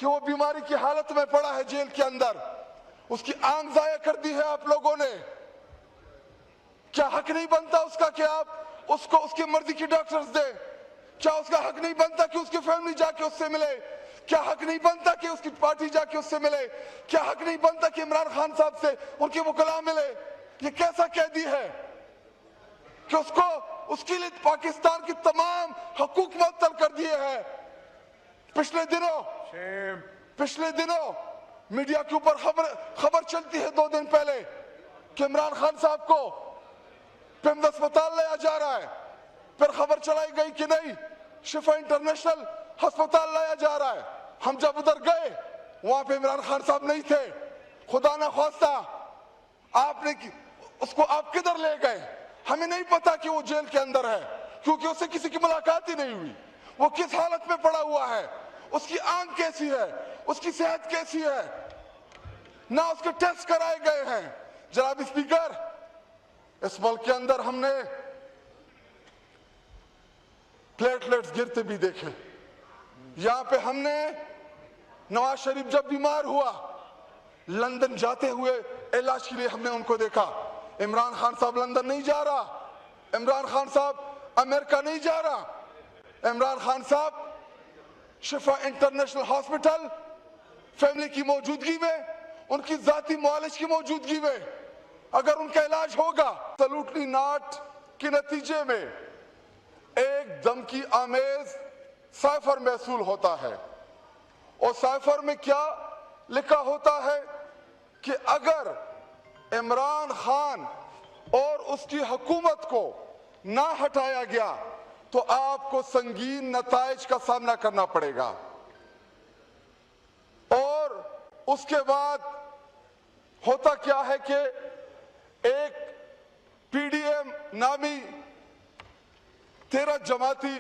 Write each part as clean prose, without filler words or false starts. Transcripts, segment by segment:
کہ وہ بیماری کی حالت میں پڑا ہے جیل کے اندر, اس کی آنکھ ضائع کر دی ہے آپ لوگوں نے. کیا حق نہیں بنتا اس کا کہ آپ اس کو اس کی مرضی کی ڈاکٹرز دیں؟ کیا اس کا حق نہیں بنتا کہ اس کی فیملی جا کے اس سے ملے؟ کیا حق نہیں بنتا کہ اس کی پارٹی جا کے اس سے ملے؟ کیا حق نہیں بنتا کہ عمران خان صاحب سے ان کے وکلاء ملے؟ یہ کیسا قیدی ہے کہ اس کے لیے پاکستان کی تمام حقوق معطل کر دیے ہیں؟ پچھلے دنوں میڈیا کے اوپر خبر چلتی ہے 2 دن پہلے کہ عمران خان صاحب کو پیمز اسپتال لایا جا رہا ہے. پھر خبر چلائی گئی کہ نہیں, شفا انٹرنیشنل ہسپتال لایا جا رہا ہے. ہم جب ادھر گئے وہاں پہ عمران خان صاحب نہیں تھے. خدا نہ خواستہ آپ نے اس کو آپ کدھر لے گئے؟ ہمیں نہیں پتا کہ وہ جیل کے اندر ہے, کیونکہ اس سے کسی کی ملاقات ہی نہیں ہوئی. وہ کس حالت میں پڑا ہوا ہے, اس کی آنکھ کیسی ہے, اس کی صحت کیسی ہے, نہ اس کے ٹیسٹ کرائے گئے ہیں. جناب اسپیکر, اس ملک کے اندر ہم نے پلیٹلیٹس گرتے بھی دیکھے. یہاں پہ ہم نے نواز شریف جب بیمار ہوا لندن جاتے ہوئے علاج کے لیے ہم نے ان کو دیکھا. عمران خان صاحب لندن نہیں جا رہا, عمران خان صاحب امریکہ نہیں جا رہا. عمران خان صاحب شفا انٹرنیشنل ہاسپٹل فیملی کی موجودگی میں, ان کی ذاتی معالج کی موجودگی میں اگر ان کا علاج ہوگا. سلوٹلی ناٹ کے نتیجے میں ایک دھمکی آمیز سائفر محصول ہوتا ہے, اور سائفر میں کیا لکھا ہوتا ہے کہ اگر عمران خان اور اس کی حکومت کو نہ ہٹایا گیا تو آپ کو سنگین نتائج کا سامنا کرنا پڑے گا. اور اس کے بعد ہوتا کیا ہے کہ ایک پی ڈی ایم نامی 13 جماعتی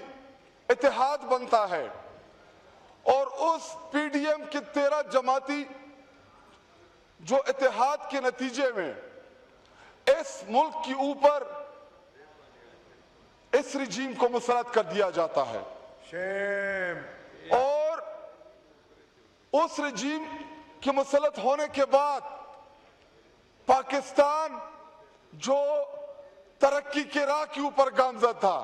اتحاد بنتا ہے, اور اس پی ڈی ایم کے 13 جماعتی جو اتحاد کے نتیجے میں اس ملک کے اوپر اس رجیم کو مسلط کر دیا جاتا ہے. اور اس رجیم کے مسلط ہونے کے بعد پاکستان جو ترقی کے راہ کے اوپر گامزن تھا,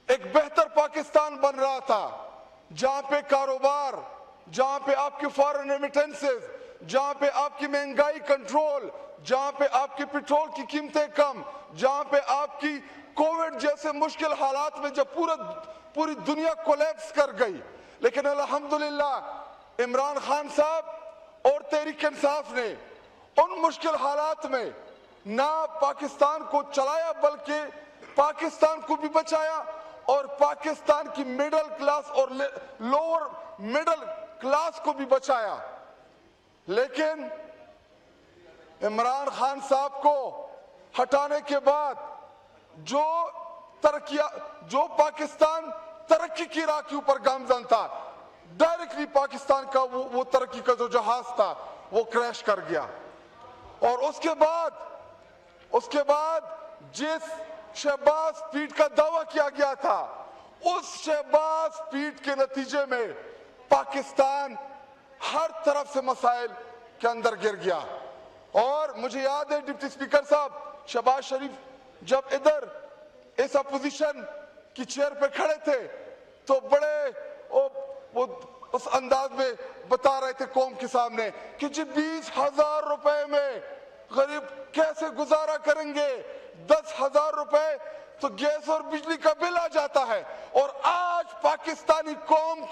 ایک بہتر پاکستان بن رہا تھا, جہاں پہ کاروبار, جہاں پہ آپ کی فارن ریمیٹنسز, جہاں پہ آپ کی مہنگائی کنٹرول, جہاں پہ آپ کی پیٹرول کی قیمتیں کم, جہاں پہ آپ کی کووڈ جیسے مشکل حالات میں جب پوری دنیا کولیپس کر گئی, لیکن الحمدللہ عمران خان صاحب اور تحریک انصاف نے ان مشکل حالات میں نہ پاکستان کو چلایا بلکہ پاکستان کو بھی بچایا, اور پاکستان کی مڈل کلاس اور لوور مڈل کلاس کو بھی بچایا. لیکن عمران خان صاحب کو ہٹانے کے بعد جو پاکستان ترقی کی راہ کے اوپر گامزن تھا, ڈائریکٹلی پاکستان کا وہ ترقی کا جو جہاز تھا وہ کریش کر گیا. اور اس کے بعد جس شہباز پیٹ کا دعویٰ کیا گیا تھا, اس شہباز پیٹ کے نتیجے میں پاکستان ہر طرف سے مسائل کے اندر گر گیا. اور مجھے یاد ہے ڈپٹی اسپیکر صاحب شہباز شریف جب ادھر اس اپوزیشن کی چیئر پہ کھڑے تھے تو بڑے اس انداز میں بتا رہے تھے قوم کے سامنے کہ جی 20,000 روپے میں غریب کیسے گزارا کریں گے, 10,000 روپے تو گیس اور بجلی کا بل آ جاتا ہے. اور آج پاکستانی قوم,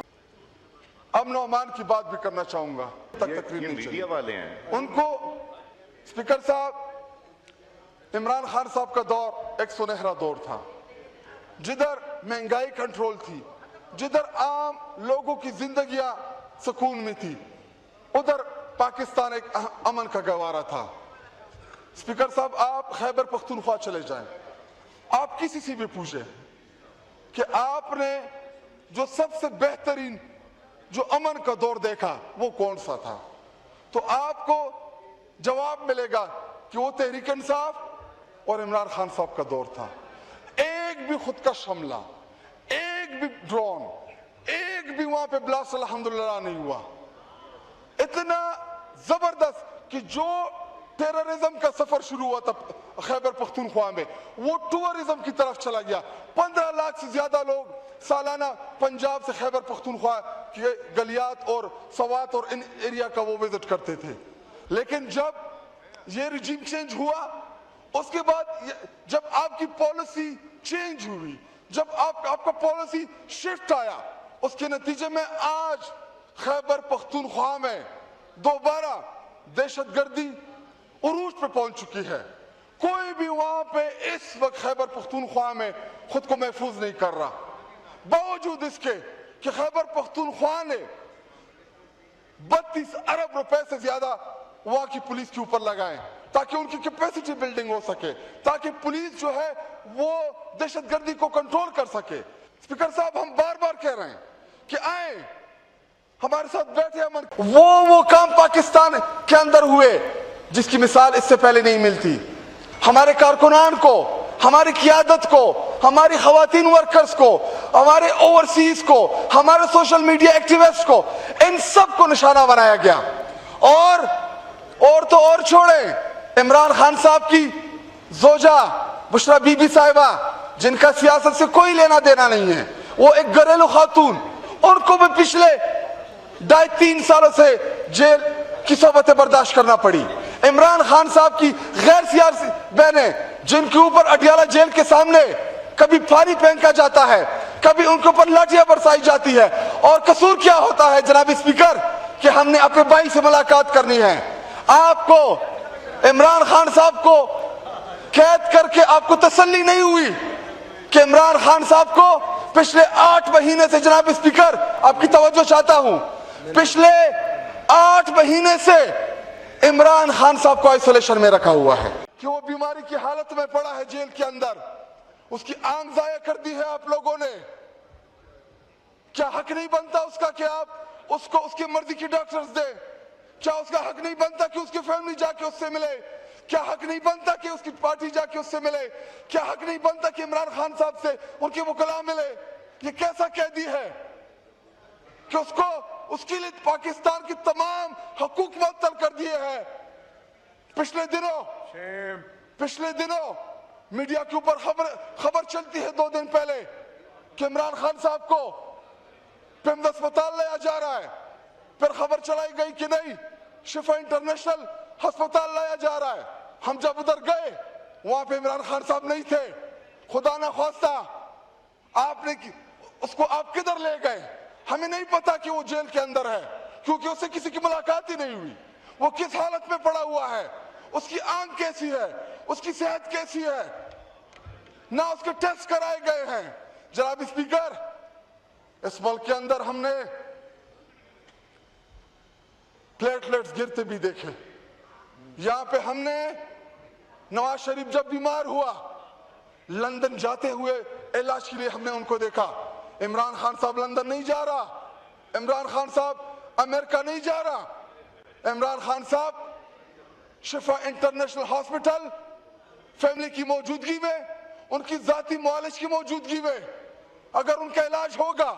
امن و امان کی بات بھی کرنا چاہوں گا, یہ میڈیا والے ہیں ان کو اسپیکر صاحب عمران خان صاحب کا دور ایک سنہرا دور تھا, جدھر مہنگائی کنٹرول تھی, جدھر عام لوگوں کی زندگیاں سکون میں تھی, ادھر پاکستان ایک امن کا گہوارہ تھا. اسپیکر صاحب آپ خیبر پختونخوا چلے جائیں, آپ کسی سے بھی پوچھیں کہ آپ نے جو سب سے بہترین جو امن کا دور دیکھا وہ کون سا تھا, تو آپ کو جواب ملے گا کہ وہ تحریک انصاف اور عمران خان صاحب کا دور تھا. ایک بھی خود کا حملہ, ایک بھی ڈرون, ایک ایک بھی وہاں پہ بلاسٹ الحمدللہ نہیں ہوا. اتنا زبردست کہ جو ٹیررزم کا سفر شروع ہوا تھا خیبر پختونخوا میں وہ ٹورزم کی طرف چلا گیا. 15 لاکھ سے زیادہ لوگ سالانہ پنجاب سے خیبر پختونخوا کے گلیات اور سوات اور ان ایریا کا وہ وزٹ کرتے تھے. لیکن جب یہ رجیم چینج ہوا, اس کے بعد جب آپ کی پالیسی چینج ہوئی, جب آپ کا پالیسی شفٹ آیا, اس کے نتیجے میں آج خیبر پختونخوا میں دوبارہ دہشت گردی عروج پہ پہنچ چکی ہے. کوئی بھی وہاں پہ اس وقت خیبر پختونخوا میں خود کو محفوظ نہیں کر رہا, باوجود اس کے کہ خیبر پختونخوا نے 32 ارب روپے سے زیادہ وہاں کی پولیس کے اوپر لگائے تاکہ ان کی کیپیسٹی بلڈنگ ہو سکے, تاکہ پولیس جو ہے وہ دہشت گردی کو کنٹرول کر سکے. اسپیکر صاحب, ہم بار بار کہہ رہے ہیں کہ آئیں ہمارے ساتھ بیٹھے, وہ کام پاکستان کے اندر ہوئے جس کی مثال اس سے پہلے نہیں ملتی. ہمارے کارکنان کو, ہماری قیادت کو, ہماری خواتین ورکرز کو, ہمارے اوورسیز کو, ہمارے سوشل میڈیا ایکٹیوسٹ کو, ان سب کو نشانہ بنایا گیا. اور تو اور چھوڑیں, عمران خان صاحب کی زوجہ بشرا بی بی صاحبہ جن کا سیاست سے کوئی لینا دینا نہیں ہے, وہ ایک گھریلو خاتون, ان کو بھی پچھلے 2.5-3 سالوں سے جیل کی صحبتیں برداشت کرنا پڑی. عمران خان صاحب کی غیر سیاسی بہنیں جن کے اوپر اٹیالہ جیل کے سامنے کبھی پانی پھینکا جاتا ہے, کبھی ان کے اوپر لاٹھیاں برسائی جاتی ہے, اور قصور کیا ہوتا ہے جناب اسپیکر کہ ہم نے اپنے بھائی سے ملاقات کرنی ہے. آپ کو عمران خان صاحب کو قید کر کے آپ کو تسلی نہیں ہوئی کہ عمران خان صاحب کو پچھلے 8 مہینے سے, جناب اسپیکر آپ کی توجہ چاہتا ہوں, پچھلے 8 مہینے سے عمران خان صاحب کو آئسولیشن میں رکھا ہوا ہے کہ وہ بیماری کی حالت میں پڑا ہے جیل کے اندر. اس کی آنکھ ضائع کر دی ہے آپ لوگوں نے. کیا حق نہیں بنتا اس کا کہ آپ اس کو اس کی مرضی کی ڈاکٹرز دیں؟ کیا اس کا حق نہیں بنتا کہ اس کی فیملی جا کے اس سے ملے؟ کیا حق نہیں بنتا کہ اس کی پارٹی جا کے اس سے ملے؟ کیا حق نہیں بنتا کہ عمران خان صاحب سے ان کے وکلاء ملے؟ یہ کیسا قیدی ہے کہ اس کے لیے پاکستان کی تمام حقوق معطل کر دیے ہیں. پچھلے دنوں میڈیا کے اوپر خبر چلتی ہے 2 دن پہلے کہ عمران خان صاحب کو پیمز اسپتال لایا جا رہا ہے. پھر خبر چلائی گئی کہ نہیں, شفا انٹرنیشنل ہسپتال لایا جا رہا ہے. ہم جب ادھر گئے وہاں پہ عمران خان صاحب نہیں تھے. خدا نہ خواستہ آپ نے اس کو آپ کدھر لے گئے؟ ہمیں نہیں پتا کہ وہ جیل کے اندر ہے, کیونکہ اس سے کسی کی ملاقات ہی نہیں ہوئی. وہ کس حالت میں پڑا ہوا ہے, اس کی آنکھ کیسی ہے, اس کی صحت کیسی ہے, نہ اس کے ٹیسٹ کرائے گئے ہیں. جناب اسپیکر, اس ملک کے اندر ہم نے پلیٹلیٹس گرتے بھی دیکھے. یہاں پہ ہم نے نواز شریف جب بیمار ہوا لندن جاتے ہوئے علاج کے لیے ہم نے ان کو دیکھا. عمران خان صاحب لندن نہیں جا رہا, عمران خان صاحب امریکہ نہیں جا رہا. عمران خان صاحب شفا انٹرنیشنل ہاسپٹل فیملی کی موجودگی میں, ان کی ذاتی معالج کی موجودگی میں اگر ان کا علاج ہوگا